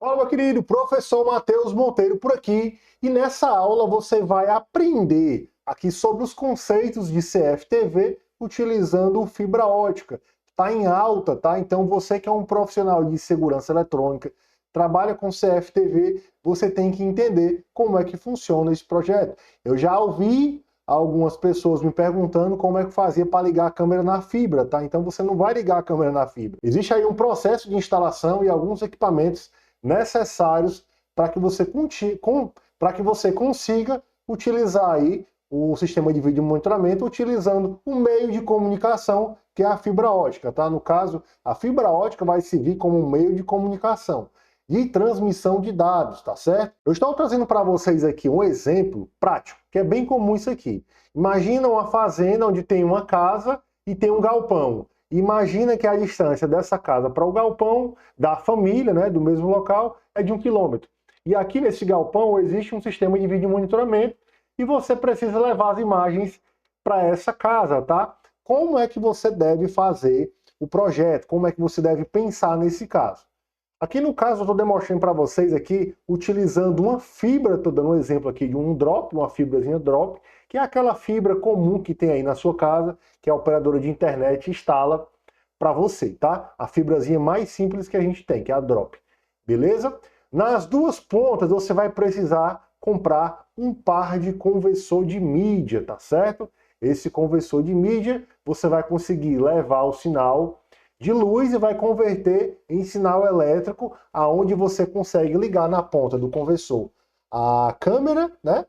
Olá, meu querido professor Matheus Monteiro por aqui, e nessa aula você vai aprender aqui sobre os conceitos de CFTV utilizando fibra ótica. Está em alta, tá? Então você que é um profissional de segurança eletrônica, trabalha com CFTV, você tem que entender como é que funciona esse projeto. Eu já ouvi algumas pessoas me perguntando como é que fazia para ligar a câmera na fibra, tá? Então você não vai ligar a câmera na fibra. Existe aí um processo de instalação e alguns equipamentos necessários para que você consiga utilizar aí o sistema de vídeo monitoramento utilizando o meio de comunicação que é a fibra ótica, tá? No caso, a fibra ótica vai servir como um meio de comunicação e transmissão de dados, tá certo? Eu estou trazendo para vocês aqui um exemplo prático, que é bem comum isso aqui. Imagina uma fazenda onde tem uma casa e tem um galpão. Imagina que a distância dessa casa para o galpão da família, né, do mesmo local, é de 1 quilômetro. E aqui nesse galpão existe um sistema de vídeo monitoramento e você precisa levar as imagens para essa casa, tá? Como é que você deve fazer o projeto? Como é que você deve pensar nesse caso? Aqui no caso eu estou demonstrando para vocês aqui, utilizando uma fibra, estou dando um exemplo aqui de um drop, uma fibrazinha drop, que é aquela fibra comum que tem aí na sua casa, que a operadora de internet instala para você, tá? A fibrazinha mais simples que a gente tem, que é a drop, beleza? Nas duas pontas você vai precisar comprar um par de conversor de mídia, tá certo? Esse conversor de mídia você vai conseguir levar o sinal de luz e vai converter em sinal elétrico, aonde você consegue ligar na ponta do conversor a câmera, né?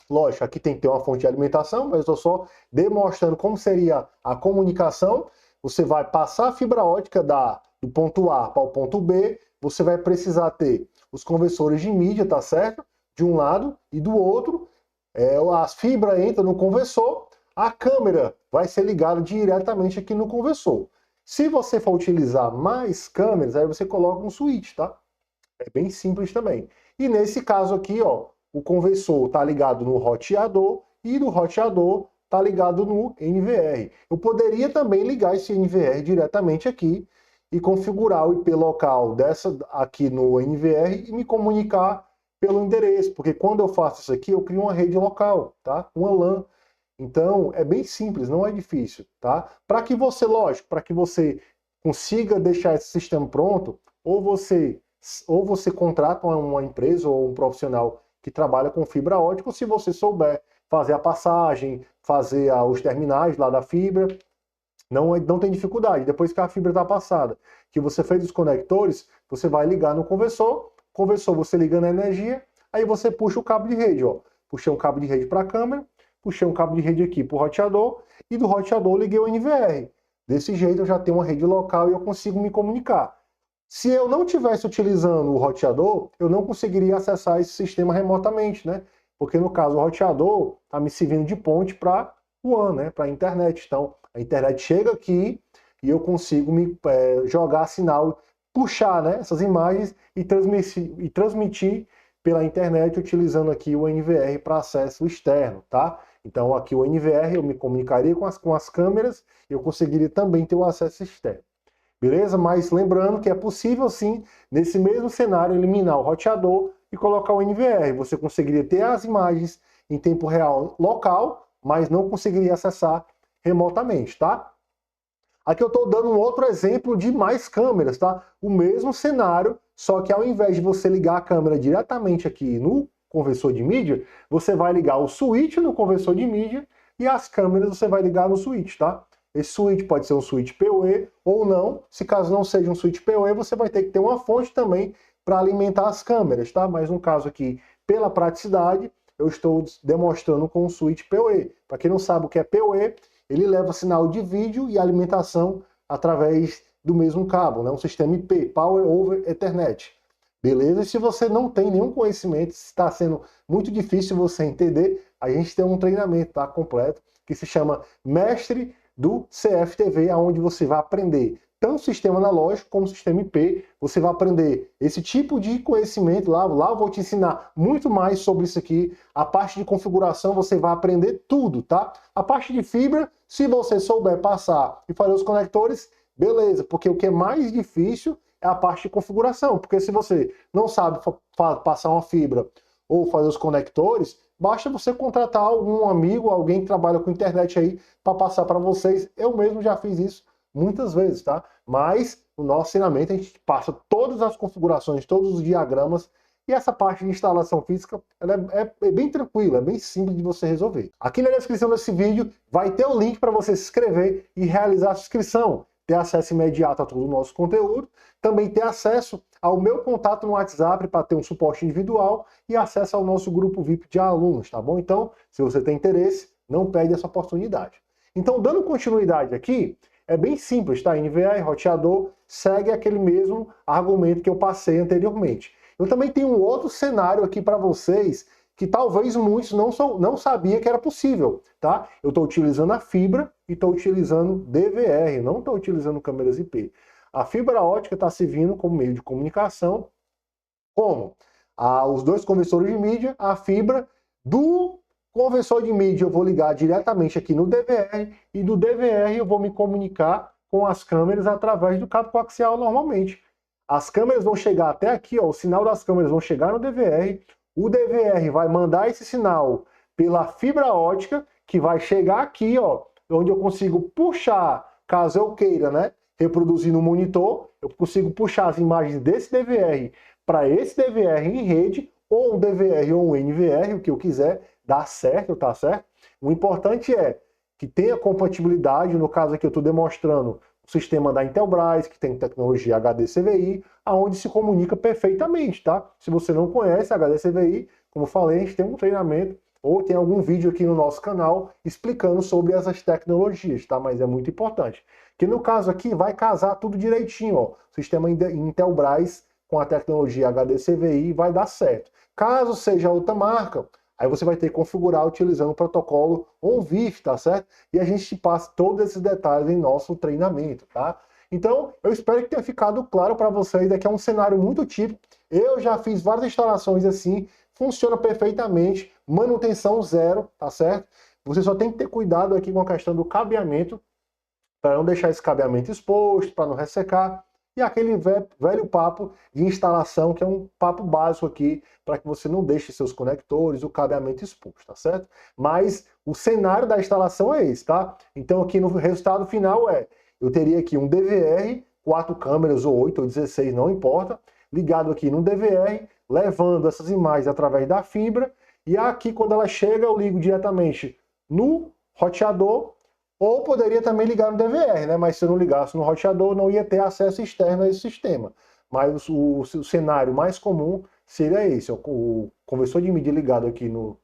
Lógico, aqui tem que ter uma fonte de alimentação, mas eu estou só demonstrando como seria a comunicação. Você vai passar a fibra ótica do ponto A para o ponto B, você vai precisar ter os conversores de mídia, tá certo? De um lado e do outro, a fibra entra no conversor, a câmera vai ser ligada diretamente aqui no conversor. Se você for utilizar mais câmeras, aí você coloca um switch, tá? É bem simples também. E nesse caso aqui, ó, o conversor está ligado no roteador e do roteador está ligado no NVR. Eu poderia também ligar esse NVR diretamente aqui e configurar o IP local dessa aqui no NVR e me comunicar pelo endereço, porque quando eu faço isso aqui, eu crio uma rede local, tá? Uma LAN. Então, é bem simples, não é difícil, tá? Para que você, lógico, para que você consiga deixar esse sistema pronto, ou você contrata uma empresa ou um profissional que trabalha com fibra ótica, ou se você souber fazer a passagem, fazer os terminais lá da fibra, não tem dificuldade. Depois que a fibra está passada, que você fez os conectores, você vai ligar no conversor você liga na energia, aí você puxa o cabo de rede, ó. Puxei um cabo de rede para a câmera, puxei um cabo de rede aqui para o roteador, e do roteador liguei o NVR. Desse jeito eu já tenho uma rede local e eu consigo me comunicar. Se eu não estivesse utilizando o roteador, eu não conseguiria acessar esse sistema remotamente, né? Porque no caso o roteador está me servindo de ponte para o WAN, né? Para a internet. Então a internet chega aqui e eu consigo jogar sinal, puxar, né, essas imagens e transmitir pela internet utilizando aqui o NVR para acesso externo, tá? Então aqui o NVR eu me comunicaria com as câmeras e eu conseguiria também ter o acesso externo. Beleza? Mas lembrando que é possível sim, nesse mesmo cenário, eliminar o roteador e colocar o NVR. Você conseguiria ter as imagens em tempo real local, mas não conseguiria acessar remotamente, tá? Aqui eu estou dando um outro exemplo de mais câmeras, tá? O mesmo cenário, só que ao invés de você ligar a câmera diretamente aqui no conversor de mídia, você vai ligar o switch no conversor de mídia e as câmeras você vai ligar no switch, tá? Esse switch pode ser um switch PoE ou não. Se caso não seja um switch PoE, você vai ter que ter uma fonte também para alimentar as câmeras, tá? Mas no caso aqui, pela praticidade, eu estou demonstrando com um switch PoE. Para quem não sabe o que é PoE, ele leva sinal de vídeo e alimentação através do mesmo cabo, né? Um sistema IP, Power over Ethernet. Beleza? E se você não tem nenhum conhecimento, está sendo muito difícil você entender, a gente tem um treinamento, tá, completo, que se chama Mestre do CFTV, onde você vai aprender tanto sistema analógico como sistema IP. Você vai aprender esse tipo de conhecimento lá eu vou te ensinar muito mais sobre isso aqui. A parte de configuração você vai aprender tudo, tá? A parte de fibra, se você souber passar e fazer os conectores, beleza, porque o que é mais difícil é a parte de configuração, porque se você não sabe passar uma fibra ou fazer os conectores, basta você contratar algum amigo, alguém que trabalha com internet aí para passar para vocês. Eu mesmo já fiz isso muitas vezes, tá? Mas no nosso treinamento a gente passa todas as configurações, todos os diagramas, e essa parte de instalação física ela é bem tranquila, é bem simples de você resolver. Aqui na descrição desse vídeo vai ter o link para você se inscrever e realizar a inscrição, ter acesso imediato a todo o nosso conteúdo, também ter acesso ao meu contato no WhatsApp para ter um suporte individual e acesso ao nosso grupo VIP de alunos, tá bom? Então, se você tem interesse, não perde essa oportunidade. Então, dando continuidade aqui, é bem simples, tá? NVR, roteador, segue aquele mesmo argumento que eu passei anteriormente. Eu também tenho um outro cenário aqui para vocês que talvez muitos não sabiam que era possível, tá? Eu estou utilizando a fibra e estou utilizando DVR, não estou utilizando câmeras IP. A fibra ótica está servindo como meio de comunicação, como os dois conversores de mídia, a fibra do conversor de mídia eu vou ligar diretamente aqui no DVR e do DVR eu vou me comunicar com as câmeras através do cabo coaxial normalmente. As câmeras vão chegar até aqui, ó, o sinal das câmeras vão chegar no DVR, o DVR vai mandar esse sinal pela fibra ótica, que vai chegar aqui, ó, onde eu consigo puxar, caso eu queira, né, reproduzir no monitor, eu consigo puxar as imagens desse DVR para esse DVR em rede, ou um DVR ou um NVR, o que eu quiser, dá certo, tá certo? O importante é que tenha compatibilidade, no caso aqui eu estou demonstrando o sistema da Intelbras, que tem tecnologia HD CVI, aonde se comunica perfeitamente, tá? Se você não conhece HD CVI, como eu falei, a gente tem um treinamento ou tem algum vídeo aqui no nosso canal explicando sobre essas tecnologias, tá? Mas é muito importante. Que no caso aqui vai casar tudo direitinho, ó. Sistema Intelbras com a tecnologia HD CVI vai dar certo. Caso seja outra marca, aí você vai ter que configurar utilizando o protocolo ONVIF, tá certo? E a gente te passa todos esses detalhes em nosso treinamento, tá? Então, eu espero que tenha ficado claro para vocês. Aqui é um cenário muito típico. Eu já fiz várias instalações assim, funciona perfeitamente, manutenção zero, tá certo? Você só tem que ter cuidado aqui com a questão do cabeamento, para não deixar esse cabeamento exposto, para não ressecar. E aquele velho papo de instalação, que é um papo básico aqui, para que você não deixe seus conectores, o cabeamento exposto, tá certo? Mas o cenário da instalação é esse, tá? Então aqui no resultado final eu teria aqui um DVR, 4 câmeras ou 8 ou 16, não importa, ligado aqui no DVR, levando essas imagens através da fibra, e aqui quando ela chega eu ligo diretamente no roteador, ou poderia também ligar no DVR, né? Mas se eu não ligasse no roteador, não ia ter acesso externo a esse sistema. Mas o cenário mais comum seria esse, o conversor de mídia ligado aqui no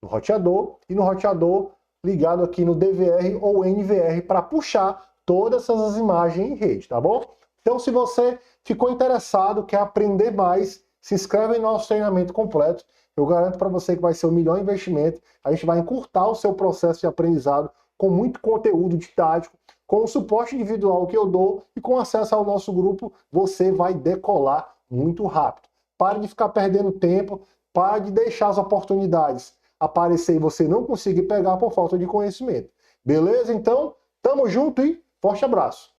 roteador, e no roteador ligado aqui no DVR ou NVR para puxar todas essas imagens em rede, tá bom? Então, se você ficou interessado, quer aprender mais, se inscreve em nosso treinamento completo. Eu garanto para você que vai ser o melhor investimento. A gente vai encurtar o seu processo de aprendizado com muito conteúdo didático, com o suporte individual que eu dou e com acesso ao nosso grupo, você vai decolar muito rápido. Pare de ficar perdendo tempo, pare de deixar as oportunidades aparecer e você não conseguir pegar por falta de conhecimento. Beleza? Então, tamo junto e forte abraço!